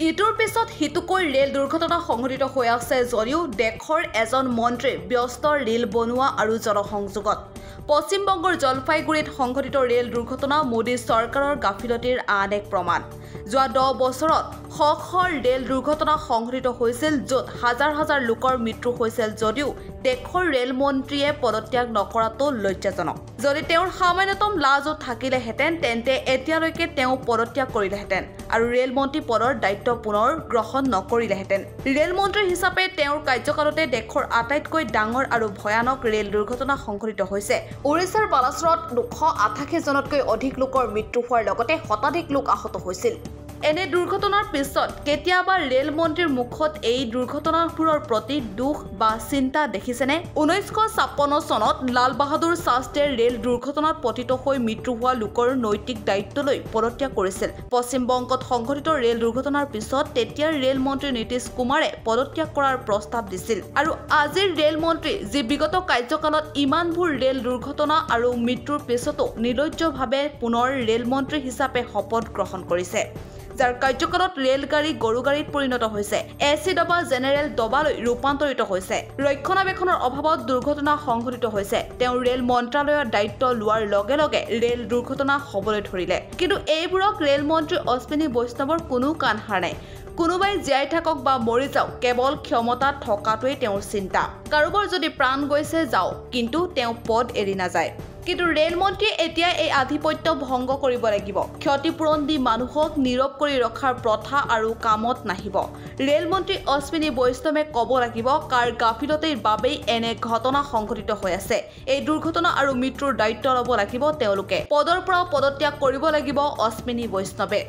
ইটোৰ পিছত হিতুকৈ ৰেল দুৰ্ঘটনা সংঘটিত হৈ আছে যদিও দেশৰ এজন মন্ত্ৰী ব্যস্ত ৰেল বনোৱা আৰু জনসংযোগত। পশ্চিমবংগৰ জলপাইগুৰিত সংঘটিত ৰেল দুৰ্ঘটনা মোদী চৰকাৰৰ গাফিলতিৰ আন এক প্ৰমাণ। যোৱা 10 বছৰত শ ৰেল দুৰ্ঘটনা সংঘটিত হৈছিল য'ত হাজাৰ হাজাৰ লোকৰ মৃত্যু হৈছিল যদিও দেশৰ ৰেল মন্ত্ৰীয়ে পদত্যাগ নকৰাটো লজ্জাজনক। যদি তেওঁৰ সামান্যতম লাজো থাকিলেহেঁতেন তেন্তে এতিয়ালৈকে তেওঁ পদত্যাগ কৰিলেহেঁতেন আৰু ৰেল মন্ত্ৰী পদৰ দায়িত্ব পুনৰ গ্ৰহণ নকৰিলেহেঁতেন। ৰেল মন্ত্ৰী হিচাপে তেওঁৰ কাৰ্যকালতে দেশৰ আটাইতকৈ ডাঙৰ আৰু ভয়ানক ৰেল দুৰ্ঘটনা সংঘটিত হৈছে। ওড়িশাৰ বালাসৰত 288 জনতকৈ অধিক লোকৰ মৃত্যু হোৱাৰ লগতে শতাধিক লোক আহত হৈছিল। এনে দুৰ্ঘটনাৰ পিছত কেতিয়াবা ৰেল মন্ত্ৰীৰ মুখত এই দুৰ্ঘটনাবোৰৰ প্ৰতি দুখ বা চিন্তা দেখিছেনে? 1956 চনত লাল বাহাদুৰ শাস্ত্ৰীয়ে ৰেল দুৰ্ঘটনাত পতিত হৈ মৃত্যু হোৱা লোকৰ নৈতিক দায়িত্ব লৈ পদত্যাগ কৰিছিল। পশ্চিমবংগত সংঘটিত ৰেল দুৰ্ঘটনাৰ পিছত তেতিয়াৰ ৰেল মন্ত্ৰী নীতিশ কুমাৰে পদত্যাগ কৰাৰ প্ৰস্তাৱ দিছিল আৰু আজিৰ ৰেল মন্ত্ৰী যি বিগত কাৰ্যকালত ইমানবোৰ ৰেল দুৰ্ঘটনা আৰু মৃত্যুৰ পিছতো নিৰ্লজ্জভাৱে পুনৰ ৰেল মন্ত্ৰী হিচাপে শপত গ্ৰহণ কৰিছে, যাৰ কাৰ্যকালত ৰেলগাড়ী গৰুগাড়ীত পৰিণত হৈছে, এচি ডবা জেনেৰেল ডবালৈ ৰূপান্তৰিত হৈছে, ৰক্ষণাবেক্ষণৰ অভাৱত দুৰ্ঘটনা সংঘটিত হৈছে। তেওঁ ৰেল মন্ত্ৰালয়ৰ দায়িত্ব লোৱাৰ লগে লগে ৰেল দুৰ্ঘটনা হ'বলৈ ধৰিলে। কিন্তু এইবোৰক ৰেল মন্ত্ৰী অশ্বিনী বৈষ্ণৱৰ কোনো কাণ সাৰ নাই। কোনোবাই জীয়াই থাকক বা মৰি যাওক, কেৱল ক্ষমতাত থকাটোৱেই তেওঁৰ চিন্তা। কাৰোবাৰ যদি প্ৰাণ গৈছে যাওক, কিন্তু তেওঁ পদ এৰি নাযায়। কিন্তু ৰেল মন্ত্ৰীয়ে এতিয়া এই আধিপত্য ভংগ কৰিব লাগিব। ক্ষতিপূৰণ দি মানুহক নীৰৱ কৰি ৰখাৰ প্ৰথা আৰু কামত নাহিব। ৰেল মন্ত্ৰী অশ্বিনী বৈষ্ণৱে ক'ব লাগিব কাৰ গাফিলতিৰ বাবেই এনে ঘটনা সংঘটিত হৈ আছে। এই দুৰ্ঘটনা আৰু মৃত্যুৰ দায়িত্ব ল'ব লাগিব তেওঁলোকে। পদৰ পৰা পদত্যাগ কৰিব লাগিব অশ্বিনী বৈষ্ণৱে।